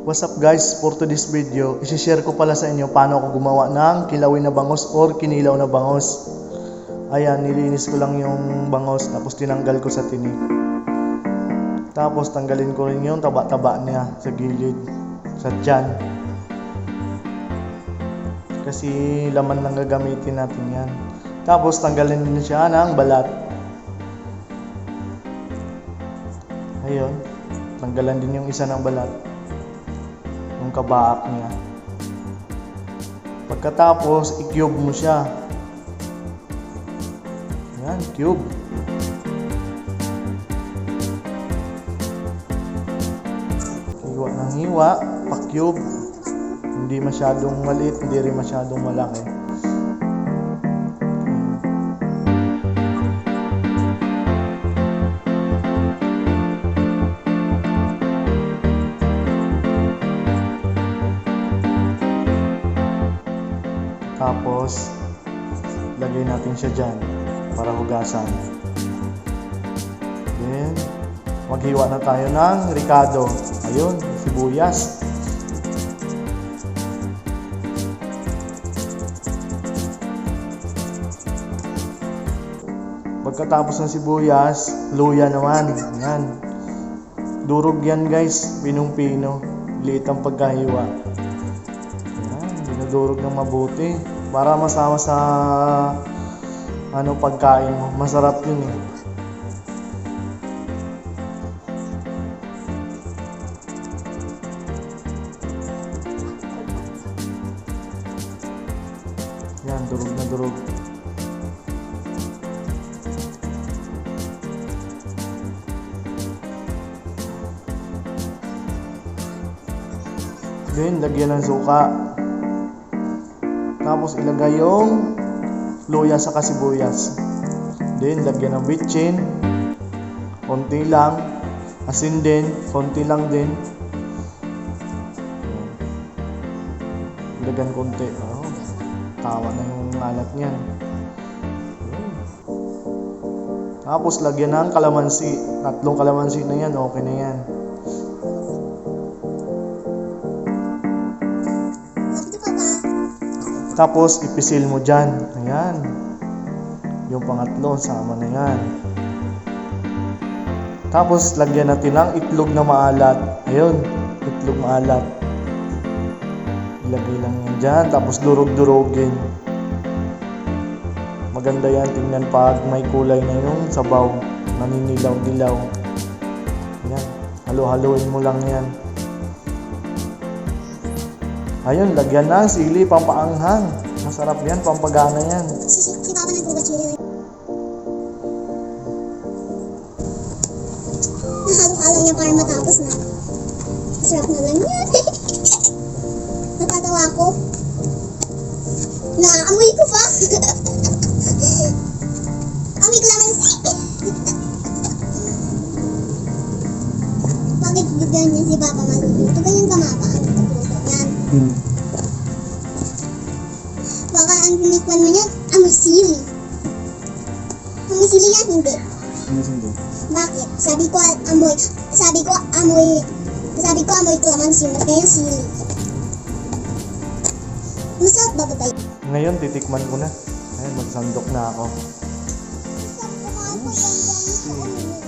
What's up guys, for today's video, isi-share ko pala sa inyo paano ako gumawa ng kilawin na bangos or kinilaw na bangos. Ayan, nilinis ko lang yung bangos tapos tinanggal ko sa tinik. Tapos tanggalin ko rin yung taba-taba niya sa gilid, sa tiyan. Kasi laman lang gagamitin natin yan. Tapos tanggalin din siya ng balat. Ayun, tanggalan din yung isa ng balat. Yung kabaak niya. Pagkatapos, i-cube mo siya. Yan, cube. Hiwa ng hiwa, pa-cube. Hindi masyadong maliit, hindi rin masyadong malaki. Tapos, lagay natin siya dyan para hugasan. Then, maghiwa na tayo ng ricado. Ayun, sibuyas. Pagkatapos ng sibuyas, luya naman. Yan. Durog yan guys, pinong-pino. Liit ang pagkahiwa. Yan, dinudurog ng mabuti. Para masama sa pagkain mo. Masarap yun eh. Yan, durog na durog. Then, lagyan ng suka. Tapos, ilagay yung luya sa sibuyas. Then, lagyan ng bitchin. Konti lang. Asin din. Konti lang din. Ilagyan konti. Oh, tawa na yung alat niyan. Tapos, lagyan ng kalamansi. 3 kalamansi na yan. Okay na yan. Tapos, ipisil mo dyan. Ayan. Yung pangatlo, sama na yan. Tapos, lagyan natin ng itlog na maalat. Ayun, itlog maalat. Ilagay lang yan dyan. Tapos, durog-durogin. Maganda yan. Tingnan pag may kulay na yung sabaw. Naninilaw-dilaw. Ayan. Halo-haloin mo lang yan. Ayun, lagyan ng sili, pampaanghang. Masarap yan, pampagana yan. Si Papa nagbuga chili. Nahalo-halo niya para matapos na. Sarap na lang yan. Natatawa ko. Naamoy ko pa. Amoy kalamansi. Bakit ganyan si Papa maluluto? Ganyan ka mapa ang pagluto yan. Baka ang tinikman mo niyan, amoy sili. Amoy sili yan, hindi. Bakit? Sabi ko amoy kalamansi, kaya sili. Masarap ba ba? Ngayon, titikman ko na. Ayun, magsandok na ako. Masarap ko nga po yan.